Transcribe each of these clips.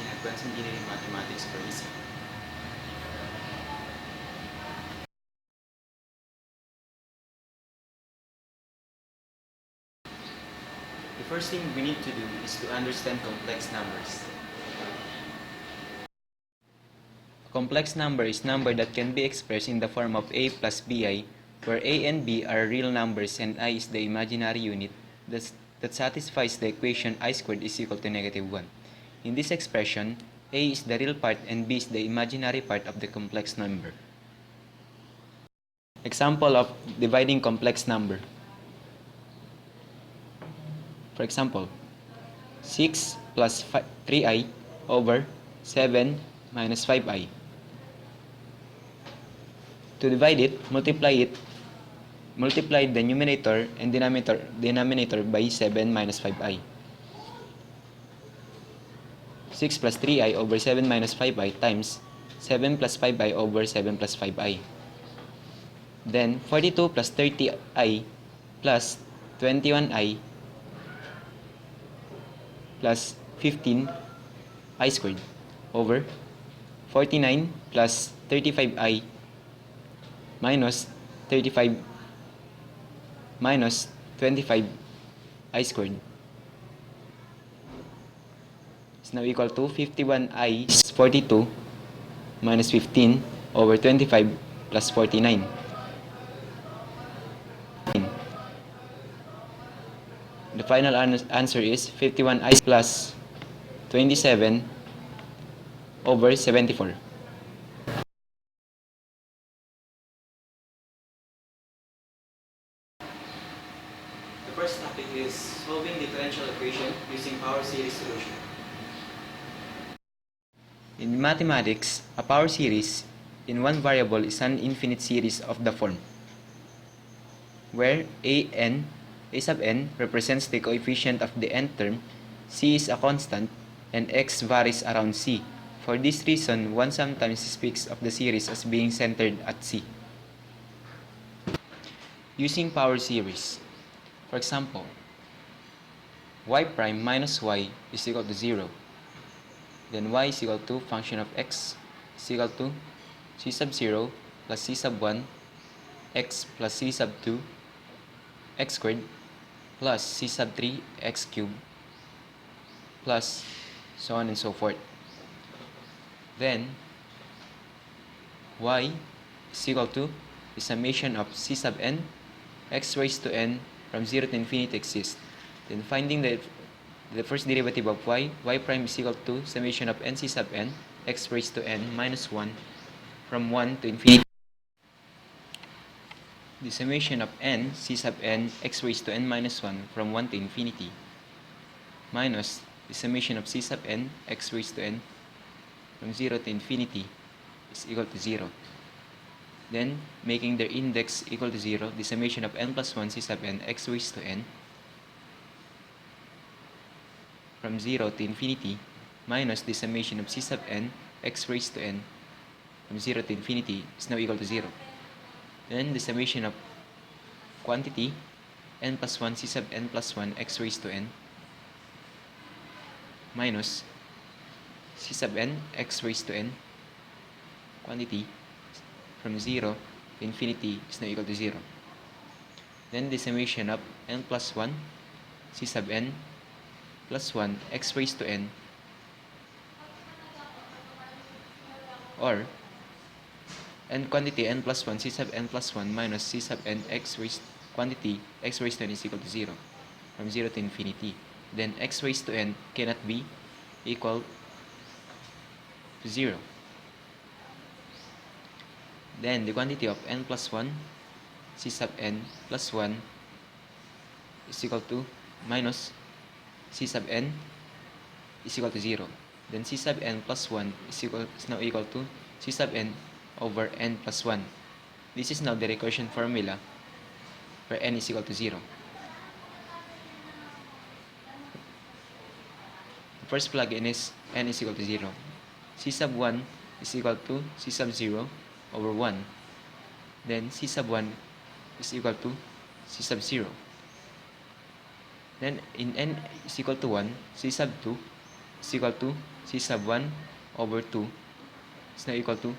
in Advanced Engineering Mathematics for EC. The first thing we need to do is to understand complex numbers. A complex number is a number that can be expressed in the form of a plus bi, where a and b are real numbers and I is the imaginary unit that satisfies the equation I squared is equal to -1. In this expression, a is the real part and b is the imaginary part of the complex number. Example of dividing complex number. For example, 6 plus 3i over 7 minus 5i. To divide it, multiply the numerator and denominator by 7 minus 5i. 6 plus 3i over 7 minus 5i times 7 plus 5i over 7 plus 5i. Then 42 plus 30i plus 21i plus 15i squared over 49 plus 35i minus 35 minus 25i squared is now equal to 51i is 42 minus 15 over 25 plus 49. The final answer is 51i plus 27 over 74. The first topic is solving differential equation using power series solution. In mathematics, a power series in one variable is an infinite series of the form where a sub n represents the coefficient of the nth term, c is a constant, and x varies around c. For this reason, one sometimes speaks of the series as being centered at c. Using power series. For example, y prime minus y is equal to 0. Then y is equal to function of x is equal to c sub 0 plus c sub 1 x plus c sub 2 x squared plus c sub 3 x cubed plus so on and so forth. Then y is equal to the summation of c sub n x raised to n from 0 to infinity exists. Then finding the first derivative of y prime is equal to summation of n c sub n x raised to n minus 1 from 1 to infinity. The summation of n c sub n x raised to n minus 1 from 1 to infinity minus the summation of c sub n x raised to n from 0 to infinity is equal to 0. Then, making their index equal to 0, the summation of n plus 1 c sub n x raised to n from 0 to infinity minus the summation of c sub n x raised to n from 0 to infinity is now equal to 0. Then the summation of quantity n plus 1 c sub n plus 1 x raised to n minus c sub n x raised to n quantity from 0 to infinity is now equal to 0. Then the summation of n plus 1 c sub n plus 1 x raised to n, or n quantity n plus 1 c sub n plus 1 minus c sub n x raised quantity x raised to n is equal to 0 from 0 to infinity. Then x raised to n cannot be equal to 0. Then the quantity of n plus 1 c sub n plus 1 is equal to minus c sub n is equal to 0. Then c sub n plus 1 is now equal to c sub n over n plus 1. This is now the recursion formula where n is equal to 0. The first plug-in is n is equal to 0. C sub 1 is equal to c sub 0 over 1. Then c sub 1 is equal to c sub 0. Then in n is equal to 1, c sub 2 is equal to c sub 1 over 2 is now equal to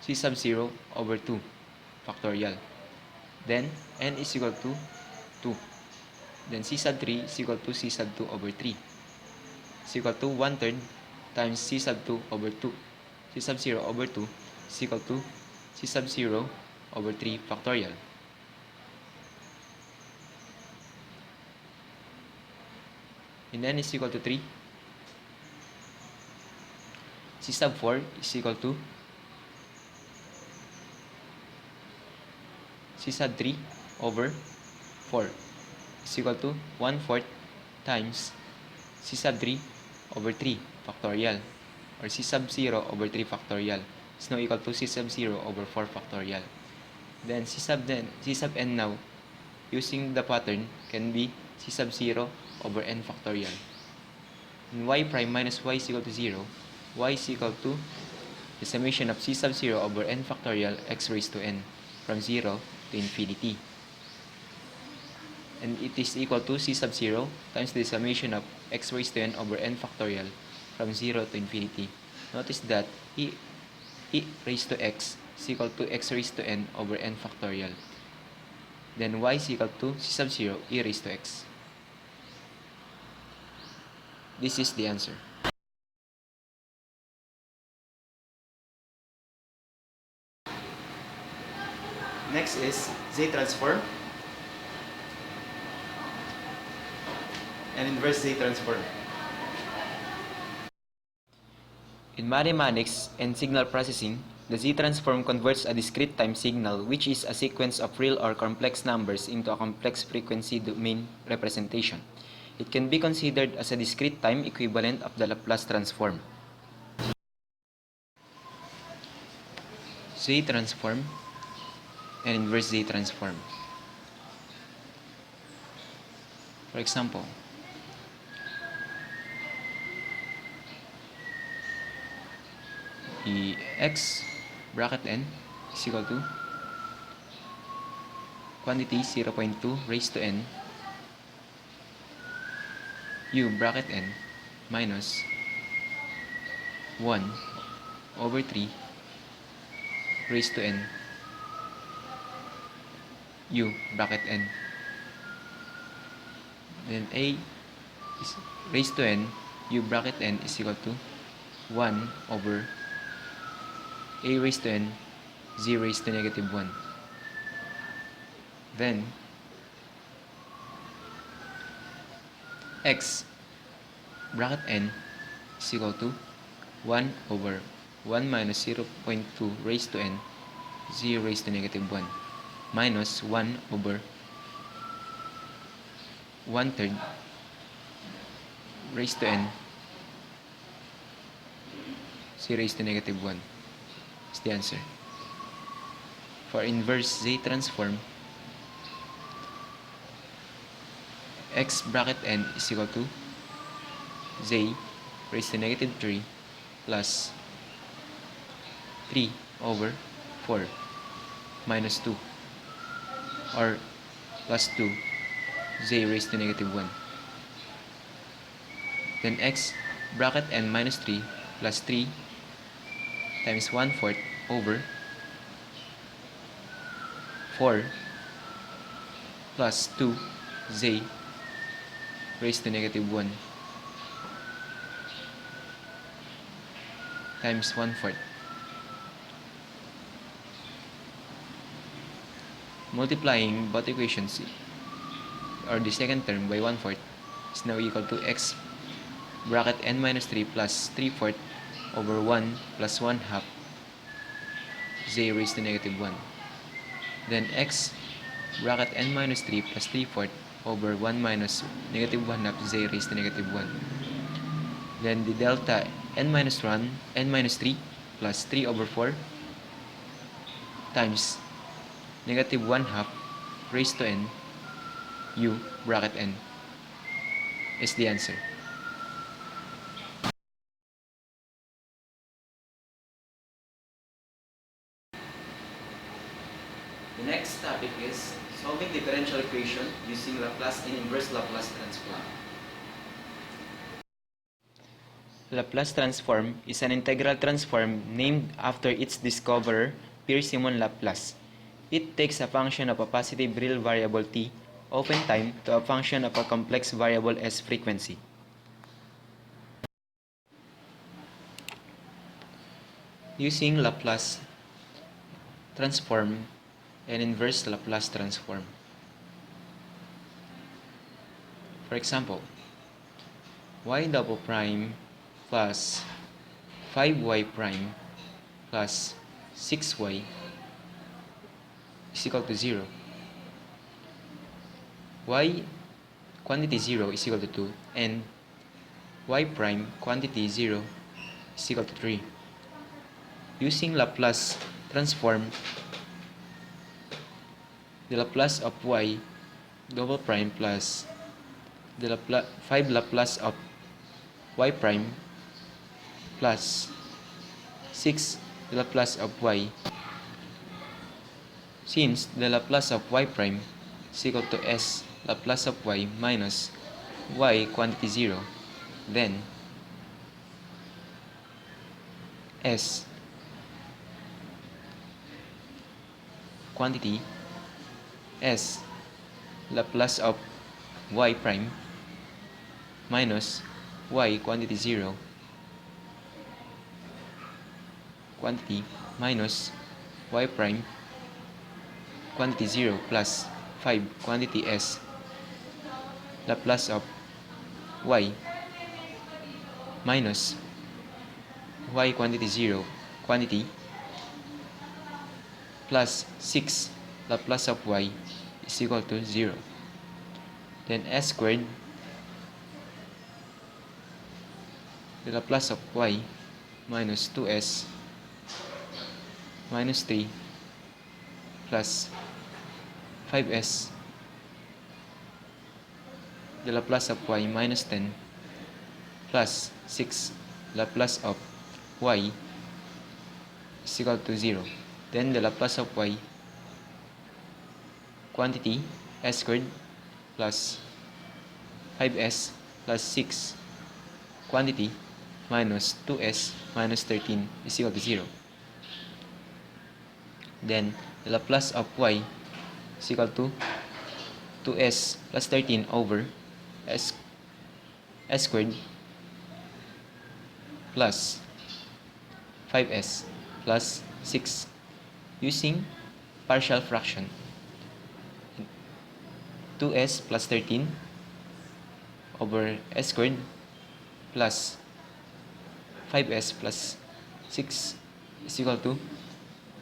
c sub 0 over 2 factorial. Then n is equal to 2. Then c sub 3 is equal to c sub 2 over 3. Is equal to 1/3 times c sub 2 over 2. C sub 0 over 2 is equal to c sub 0 over 3 factorial. And n is equal to 3. C sub 4 is equal to c sub 3 over 4 is equal to 1/4 times c sub 3 over 3 factorial, or c sub 0 over 3 factorial is now equal to c sub 0 over 4 factorial. Then c sub n now, using the pattern, can be c sub 0 over n factorial. And y prime minus y is equal to 0. Y is equal to the summation of c sub 0 over n factorial x raised to n from 0 to infinity. And it is equal to c sub 0 times the summation of x raised to n over n factorial from 0 to infinity. Notice that e raised to x is equal to x raised to n over n factorial. Then y is equal to c sub 0 e raised to x. This is the answer. Next is Z transform and inverse Z transform. In mathematics and signal processing, the Z transform converts a discrete time signal, which is a sequence of real or complex numbers, into a complex frequency domain representation. It can be considered as a discrete time equivalent of the Laplace transform. Z transform and inverse Z transform. For example, the x bracket n is equal to quantity 0.2 raised to n u bracket n minus 1 over 3 raised to n u bracket n. Then a is raised to n u bracket n is equal to 1 over a raised to n z raised to negative 1. Then x bracket n is equal to 1 over 1 minus 0.2 raised to n z raised to negative 1 minus 1 over 1/3 raised to n z raised to negative 1 is the answer. For inverse Z transform, x bracket n is equal to z raised to negative 3 plus 3 over 4 minus 2, or plus 2 z raised to negative 1. Then x bracket n minus 3 plus 3 times 1/4 over 4 plus 2 z raised to negative 1 times 1/4. Multiplying both equations, or the second term, by 1/4 is now equal to x bracket n minus 3 plus 3/4 over 1 plus 1/2 z raised to negative 1. Then x bracket n minus 3 plus 3/4 over 1 minus negative 1/2 z raised to negative 1. Then the delta n minus 1, n minus 3 plus 3 over 4 times negative 1/2 raised to n u bracket n is the answer. The next topic is solving differential equation using Laplace and inverse Laplace transform. Laplace transform is an integral transform named after its discoverer, Pierre-Simon Laplace. It takes a function of a positive real variable t, open time, to a function of a complex variable s frequency. Using Laplace transform and inverse Laplace transform. For example, y double prime plus 5y prime plus 6y is equal to 0. Y quantity 0 is equal to 2 and y prime quantity 0 is equal to 3. Using Laplace transform, the Laplace of y double prime plus the 5 Laplace of y prime plus 6 the Laplace of y. Since the Laplace of y prime is equal to s Laplace of y minus y quantity 0, then s quantity s Laplace of y prime minus y quantity 0 quantity minus y prime quantity 0 plus 5 quantity s Laplace of y minus y quantity 0 quantity plus 6 Laplace of y is equal to 0. Then s squared, the Laplace of y minus 2s minus 3 plus 5s, the Laplace of y minus 10 plus 6 Laplace of y is equal to 0. Then the Laplace of y quantity s squared plus 5s plus 6 quantity minus 2s minus 13 is equal to 0. Then the Laplace of y is equal to 2s plus 13 over s squared plus 5s plus 6 using partial fraction. 2s plus 13 over s squared plus 5s plus 6 is equal to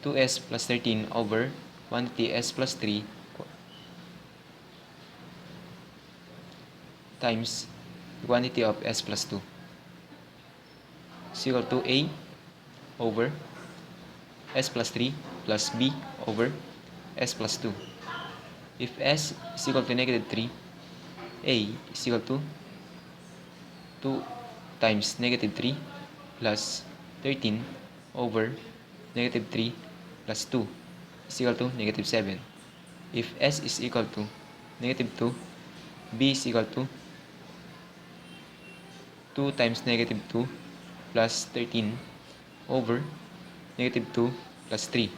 2s plus 13 over quantity s plus 3 times the quantity of s plus 2 is equal to a over s plus 3 plus b over s plus 2. If s is equal to negative 3, a is equal to 2 times negative 3 plus 13 over negative 3 plus 2 is equal to negative 7. If s is equal to negative 2, b is equal to 2 times negative 2 plus 13 over negative 2 plus 3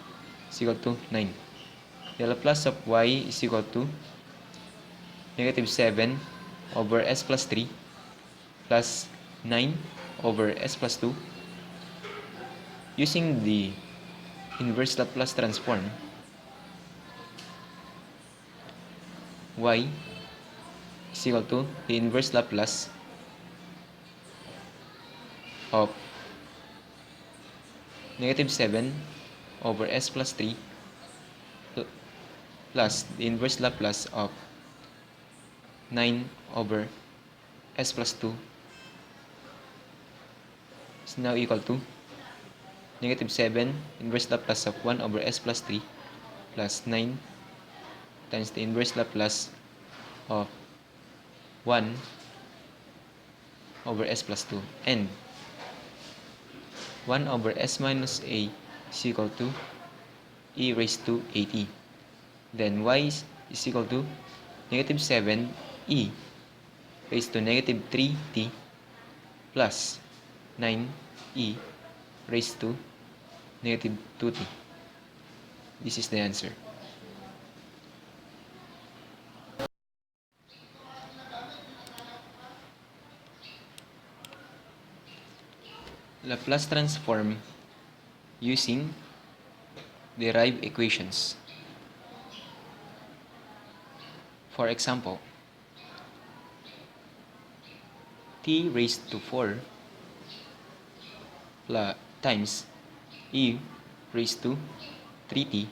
is equal to 9. The Laplace of y is equal to negative 7 over s plus 3 plus 9 over s plus 2. Using the inverse Laplace transform, y is equal to the inverse Laplace of negative 7 over s plus 3 plus the inverse Laplace of 9 over s plus 2 is now equal to negative 7 inverse Laplace of 1 over s plus 3 plus 9 times the inverse Laplace of 1 over s plus 2 and 1 over s minus a is equal to e raised to 8e. Then y is equal to negative 7e raised to negative 3t plus 9e raised to negative 2t. This is the answer. Laplace transform using derived equations. For example, t raised to 4 times e raised to 3t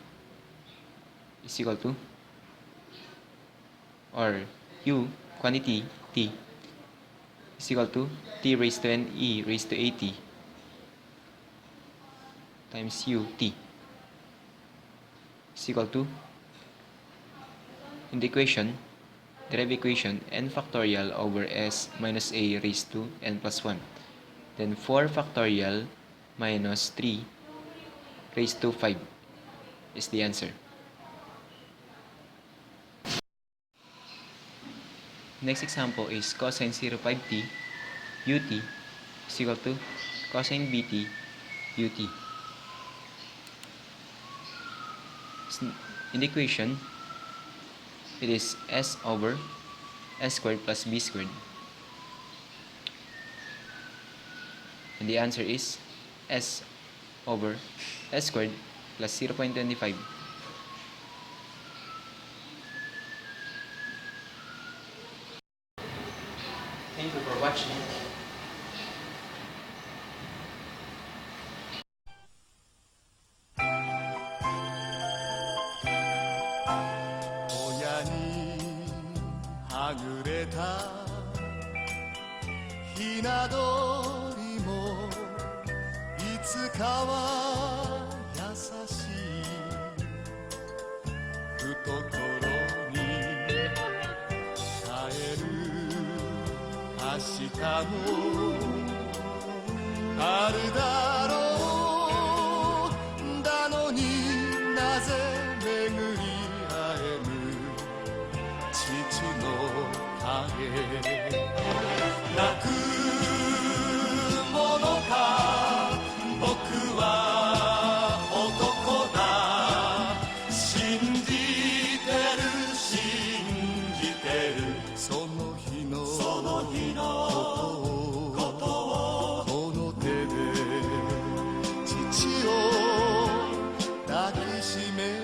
is equal to, or u, quantity t, is equal to t raised to n e raised to at times u t is equal to, in the equation, derived equation, n factorial over s minus a raised to n plus 1. Then 4 factorial minus 3 raised to 5 is the answer. Next example is cosine 05t ut is equal to cosine bt ut. In the equation, it is s over s squared plus b squared. And the answer is s over s squared plus 0.25. Thank you for watching.親にはぐれたひな鳥もいつかは優しい懐に帰る明日もあるだろうだのになぜ巡り会えぬ父の影泣くものか僕は男だ信じてる信じてるその日のことをこの手で父を抱きしめ